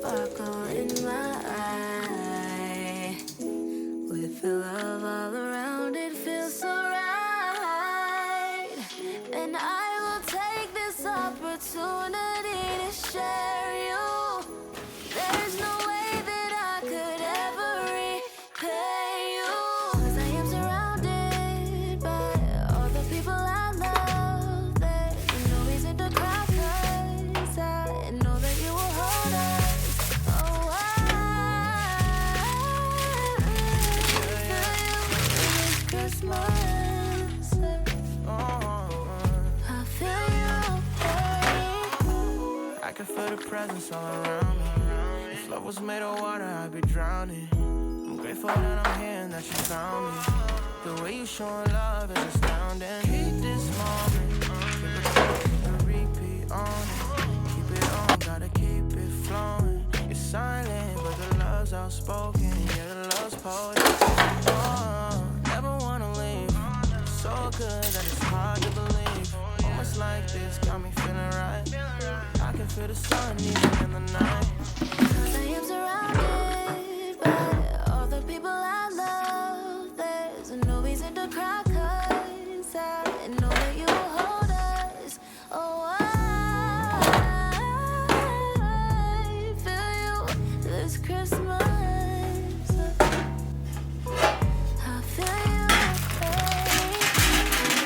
sparkle in my eye. With the love all around, it feels so right. And I will take this opportunity to share you. There's no way that I could ever repay you. 'Cause I am surrounded by all the people I love. There's no reason to cry, 'cause I know that you will hold us. Oh, I feel you this Christmas. I feel you. I can feel the presence all around me. If love was made of water, I'd be drowning. I'm grateful that I'm here and that you found me. The way you showing love is astounding. Keep this moment, keep it going, and repeat on it. Keep it on, gotta keep it flowing. You're silent, but the love's outspoken. Yeah, the love's potent. Oh, never wanna leave. So good that it's hard to believe. Moments like this got me feeling right. I can feel the sun even in the night. 'Cause I am surrounded by all the people I love. There's no reason to cry, 'cause I know that you will hold us. Oh, I feel you this Christmas. I feel you.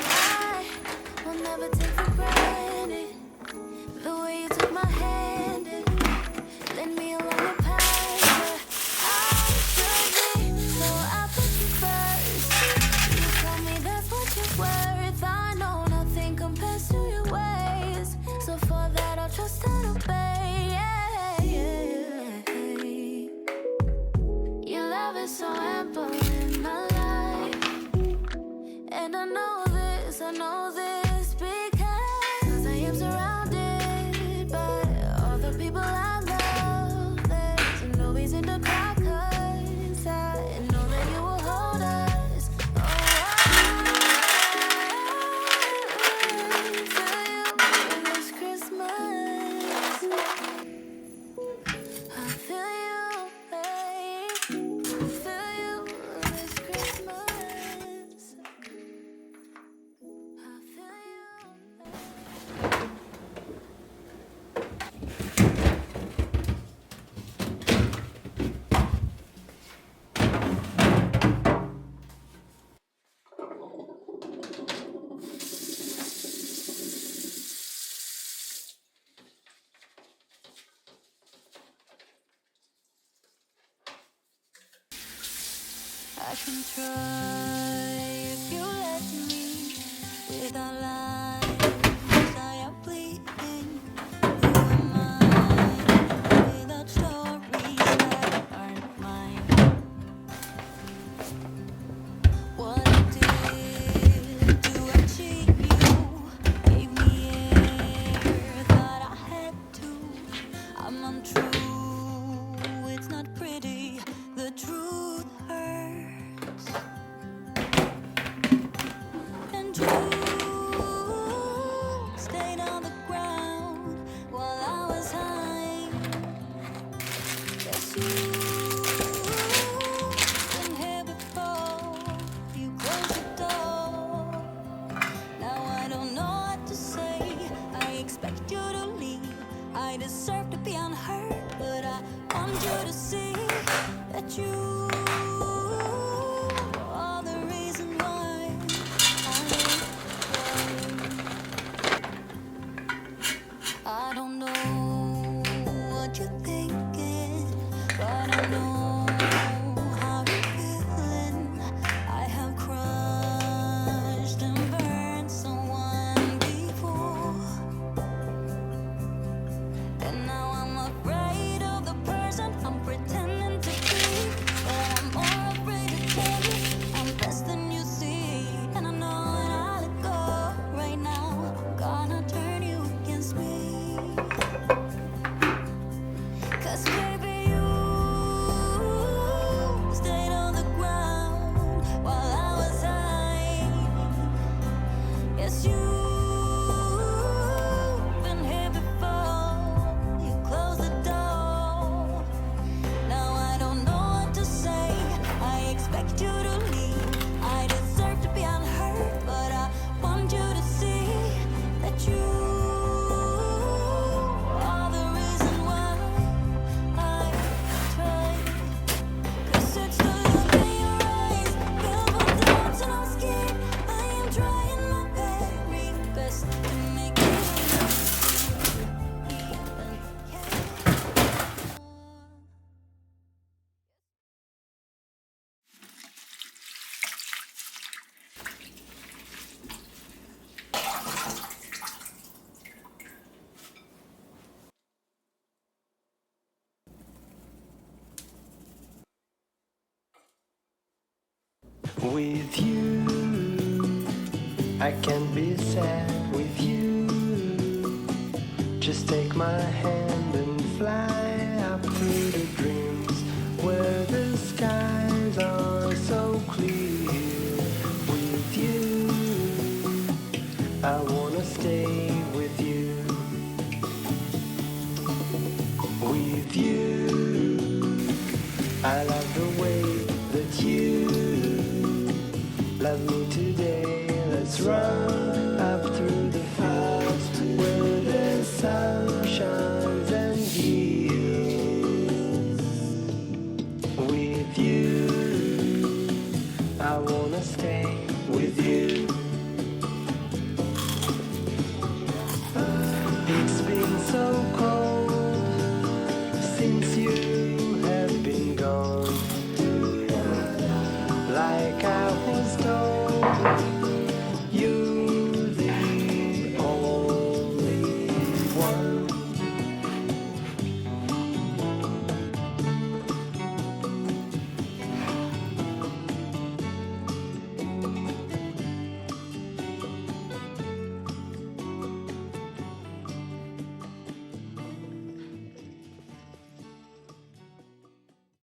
I will never take for granted the way you took my hand and led me along the path where I should be. So I put you first. You told me that's what you're worth. I know nothing compares to your ways. So for that I'll trust and obey. Your love is so ample in my life. And I know this because I am surrounded by all the people I love. There's no reason to cry, 'cause I know that you will hold us. Oh, I feel you this Christmas. I feel you, babe. I feel you this Christmas. I feel you. I can try if you let me. Without lies, I am bleeding. Who am I without stories that aren't mine? What I did to achieve you gave me air, thought I had to. I'm untrue, it's not pretty. The truth hurts. And you stayed on the ground while I was high. Guess you been here before. You closed the door. Now I don't know what to say. I expect you to leave. I deserve to be unhurt, but I want you to see that you are the reason why I cry. I don't know what you're thinking, but I know how you're feeling. I have crushed and burned someone before, and now I'm afraid of the person I'm pretending to be. But I'm more With you, I can't be sad with you. Just take my hand and fly up through the dreams where the skies are so clear. With you, I wanna stay with you. With you, I love the way that you love me today. Let's run up through the fields where the sun shines and heals. With you, I wanna stay with you. It's been so cold since you have been gone. Like I was told